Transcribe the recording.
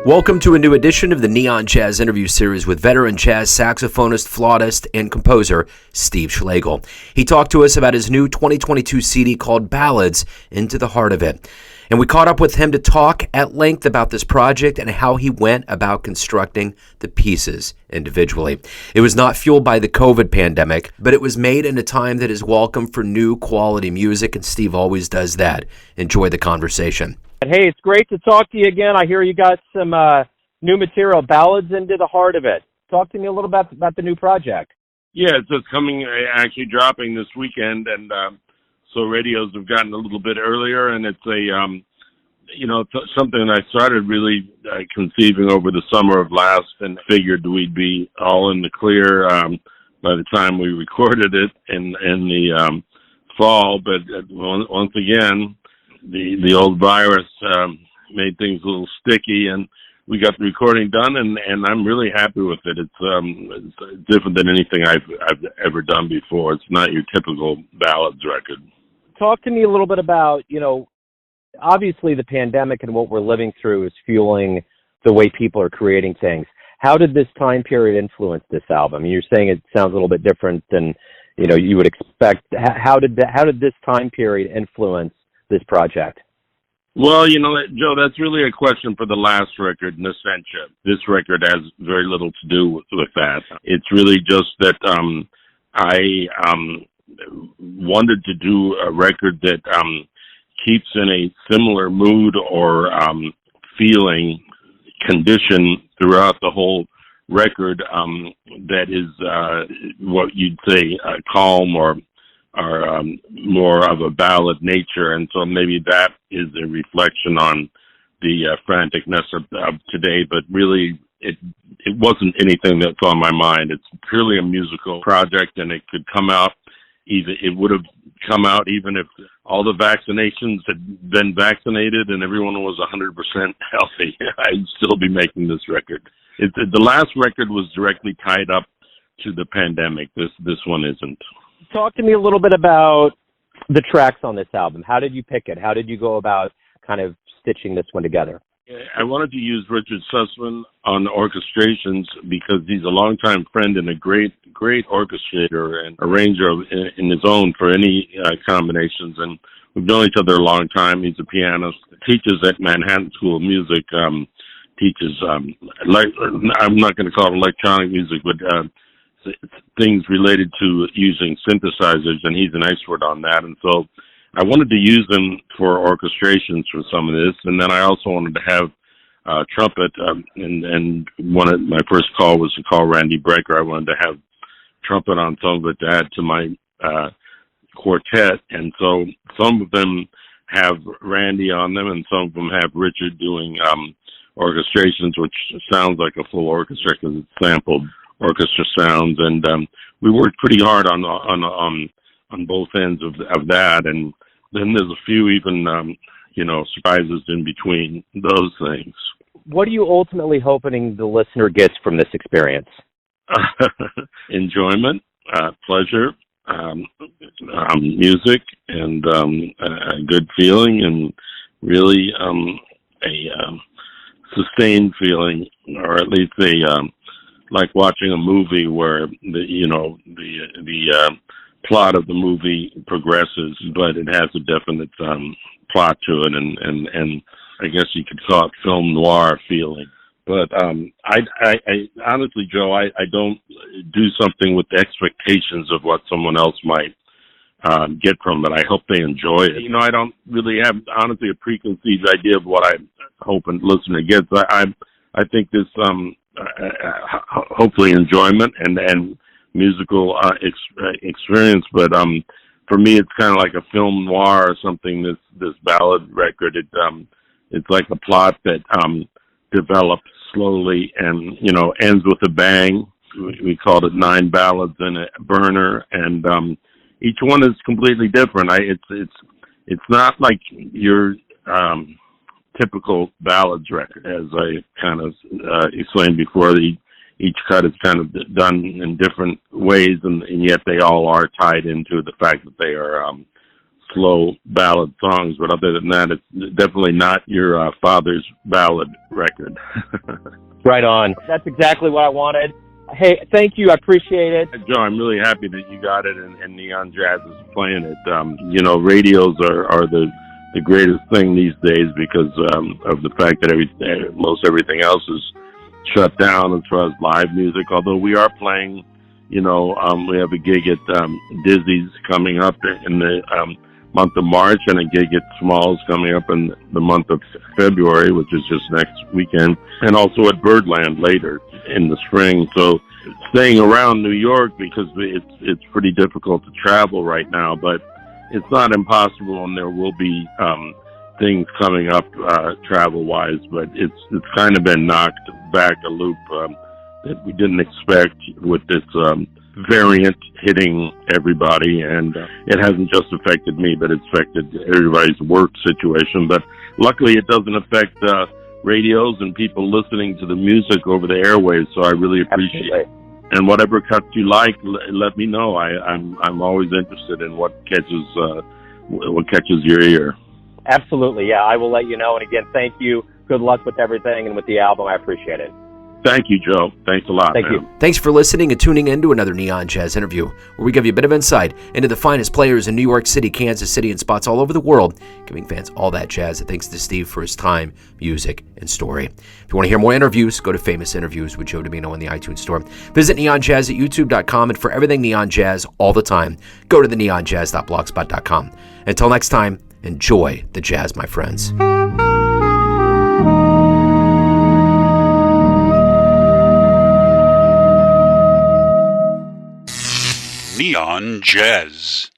Welcome to a new edition of the Neon Jazz interview series with veteran jazz saxophonist, flautist, and composer Steve Slagle. He talked to us about his new 2022 CD called Ballads, Into the Heart of It. And we caught up with him to talk at length about this project and how he went about constructing the pieces individually. It was not fueled by the COVID pandemic, but it was made in a time that is welcome for new quality music, and Steve always does that. Enjoy the conversation. Hey, it's great to talk to you again. I hear you got some new material, Ballads Into the Heart of It. Talk to me a little about the new project. Yeah, it's just coming, actually dropping this weekend, and so radios have gotten a little bit earlier, and it's something I started really conceiving over the summer of last, and figured we'd be all in the clear by the time we recorded it in the fall. But once again, the old virus made things a little sticky, and we got the recording done, and I'm really happy with it. It's different than anything I've ever done before. It's not your typical ballads record. Talk to me a little bit about, obviously the pandemic and what we're living through is fueling the way people are creating things. How did this time period influence this album? You're saying it sounds a little bit different than, you would expect. How did this time period influence this project? Well, Joe, that's really a question for the last record, Nescentia. This record has very little to do with that. It's really just that I wanted to do a record that keeps in a similar mood or feeling condition throughout the whole record that is what you'd say calm or more of a ballad nature. And so maybe that is a reflection on the franticness of today, but really it wasn't anything that's on my mind. It's purely a musical project, and it could come out it would have come out even if all the vaccinations had been vaccinated and everyone was 100% healthy. I'd still be making this record. The last record was directly tied up to the pandemic. This one isn't. Talk to me a little bit about the tracks on this album. How did you pick it? How did you go about kind of stitching this one together? I wanted to use Richard Sussman on orchestrations because he's a longtime friend and a great orchestrator and arranger in his own for any combinations. And we've known each other a long time. He's a pianist, teaches at Manhattan School of Music, teaches, I'm not going to call it electronic music, but things related to using synthesizers, and he's an expert on that. And so I wanted to use him for orchestrations for some of this, and then I also wanted to have trumpet, and my first call was to call Randy Brecker. I wanted to have trumpet on some of it to add to my quartet, and so some of them have Randy on them, and some of them have Richard doing orchestrations, which sounds like a full orchestra because it's sampled orchestra sounds, and we worked pretty hard on both ends of that, and then there's a few even surprises in between those things. What are you ultimately hoping the listener gets from this experience? Enjoyment, pleasure, music, and a good feeling, and really a sustained feeling, or at least like watching a movie where the plot of the movie progresses, but it has a definite plot to it, and I guess you could call it film noir feeling. But I honestly, Joe, I don't do something with the expectations of what someone else might get from it. I hope they enjoy it. I don't really have, honestly, a preconceived idea of what I hope a listener gets. I think this hopefully enjoyment and musical experience, but for me it's kind of like a film noir or something. This ballad record, it's like a plot that develops slowly and ends with a bang. We called it 9 ballads and a burner, and each one is completely different. It's not like your typical ballads record, as I kind of explained before. Each cut is kind of done in different ways, and yet they all are tied into the fact that they are slow ballad songs. But other than that, it's definitely not your father's ballad record. Right on. That's exactly what I wanted. Hey, thank you. I appreciate it. Joe, I'm really happy that you got it and Neon Jazz is playing it. Radios are the greatest thing these days because of the fact that most everything else is shut down as far as live music. Although we are playing, we have a gig at Disney's coming up in the month of March, and a gig at Smalls coming up in the month of February, which is just next weekend, and also at Birdland later in the spring. So staying around New York because it's pretty difficult to travel right now, but it's not impossible, and there will be things coming up travel-wise, but it's kind of been knocked back a loop that we didn't expect with this variant hitting everybody, and it hasn't just affected me, but it's affected everybody's work situation. But luckily it doesn't affect radios and people listening to the music over the airwaves, so I really appreciate it. And whatever cuts you like, let me know. I'm always interested in what catches your ear. Absolutely, yeah. I will let you know. And again, thank you. Good luck with everything and with the album. I appreciate it. Thank you, Joe. Thanks a lot. Thank you. Thanks for listening and tuning in to another Neon Jazz interview, where we give you a bit of insight into the finest players in New York City, Kansas City, and spots all over the world, giving fans all that jazz. And thanks to Steve for his time, music, and story. If you want to hear more interviews, go to Famous Interviews with Joe Domino in the iTunes Store. Visit neonjazz at youtube.com, and for everything Neon Jazz all the time, go to the neonjazz.blogspot.com. Until next time, enjoy the jazz, my friends. Neon Jazz.